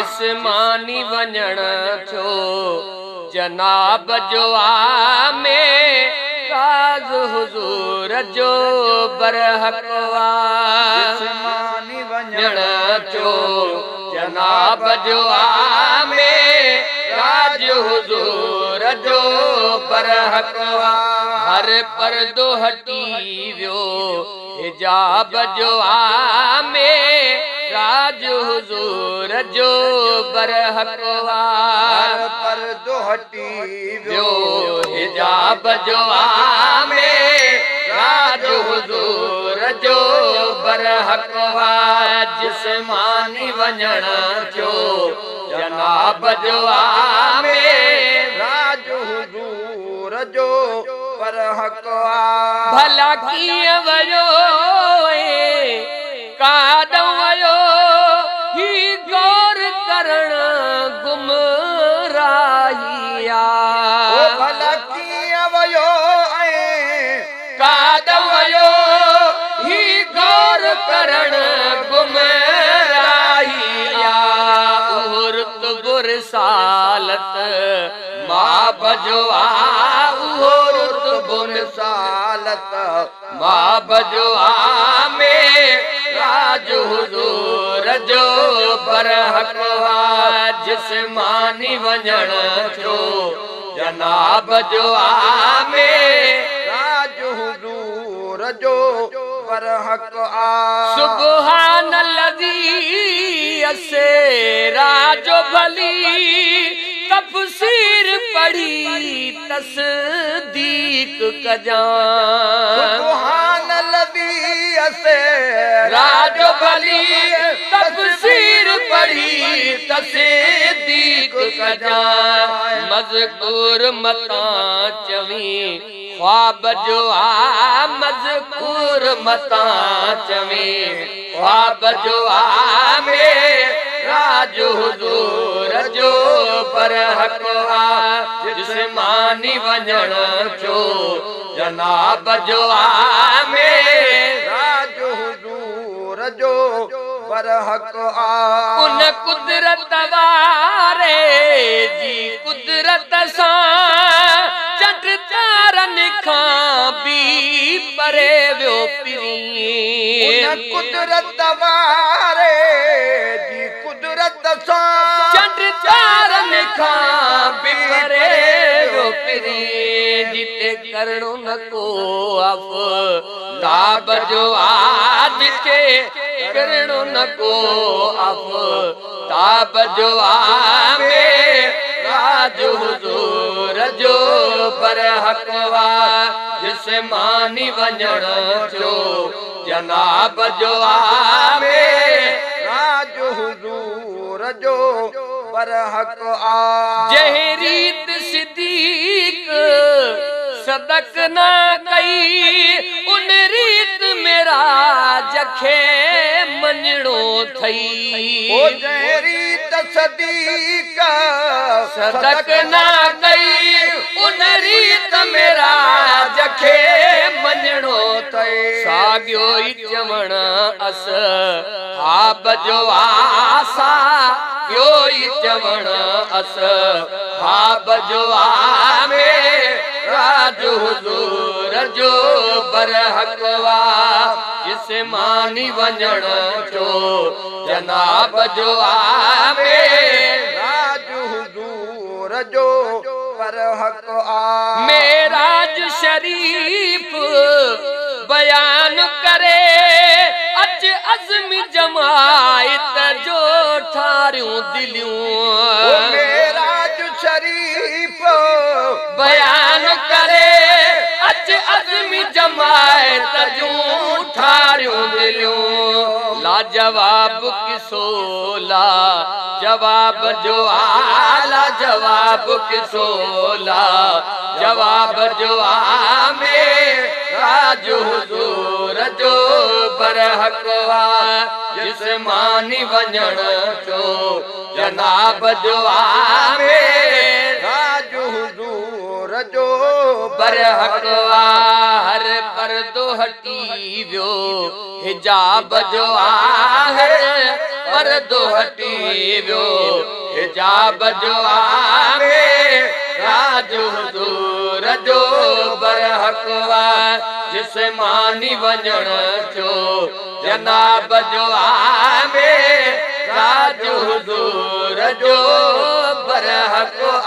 जिस्मानी वञण थियो जनाब जो आमे राज हुजूर जो बरहकवा जिस्मानी वञण थियो जनाब जो आमे राज हुजूर जो बरहकवा हर पर्दो हटी वियो हिजाब जो आमे राज हुजूर जो बरहकवा हर पर्दो हटी वियो हिजाब जो आमे राज हुजूर जो बरहकवा जिस्मानी वञण थियो जनाब जो आमे राज हुजूर जो बरहकवा भला कीअं वयो काॾों वयो ही गौर करण गुमराहिया भला कीअं वयो काॾों वयो ही गौर करण गुमराहिया उर्त बुरसालत मां बजवा उर्त सालत मां बजवा में राज हुजूर जो बरहकवा जिस्मानी वञण थियो जनाब जो आमे राज हुजूर जो बरहकवा सुबहान लज़ी असे राजो भली तफसीर पढ़ी तस्दीक कजां सुभान लज़ी असे राजो भली तफसीर पढ़ी तस्दीक कजां मज़कूर मता चवी ख्वाब जो आ मज़कूर मता चवी ख्वाब जो आ में राज हुजूर जो बरहकवा जिस्मानी वञण थियो जनाब जो आमे राज हुजूर जो बरहकवा उन कुदरत वारे जी कुदरत सां चट चारन खां बि परे वियो पिरी उन कुदरत वारे जी कुदरत सां चट चारन खां बि परे वियो पिरी जिते करणो न को अफ ताब जो आज के करणो न को अफ ताब जो आमे राज हुजूर जो बरहकवा जिस्मानी वञण थियो जनाब जो आमे राज हुजूर जो बरहकवा जही रीत सिद्दीक सदक न कई उन रीत मेरा जखे मञणो थई ओ जही रीत सदीक सदक न कई उन रीत मेरा जखे मञणो थई साॻियो ई चवण अस हाब जो आसा ॿियो ई चवण अस हाब जो आमे राज हुजूर जो बरहकवा जिस्मानी वञण थियो जनाब जो आमे राज हुजूर जो बरहकवा मेराज शरीफ बयान करे अच अज़मी जमायत जो ठारियूं दिलियूं मेराज शरीफ बयान करे अच अज़मी जमायत जूं ठारियूं दिलियूं लाजवाब किसोला जवाब जो आला जवाब किसोला जवाब जो आमे राज हुजूर जो बरहकवा जिस्मानी वञण थियो जनाब जो आमे राज हुजूर जो बरहकवा हर पर्दो हटी वियो हिजाब जो आहे पर्दो हटी वियो हिजाब जो आवे राज हुजूर जो बरहकवा जिस्मानी वञण जो जनाब जो आवे राज हुजूर जो बरहकवा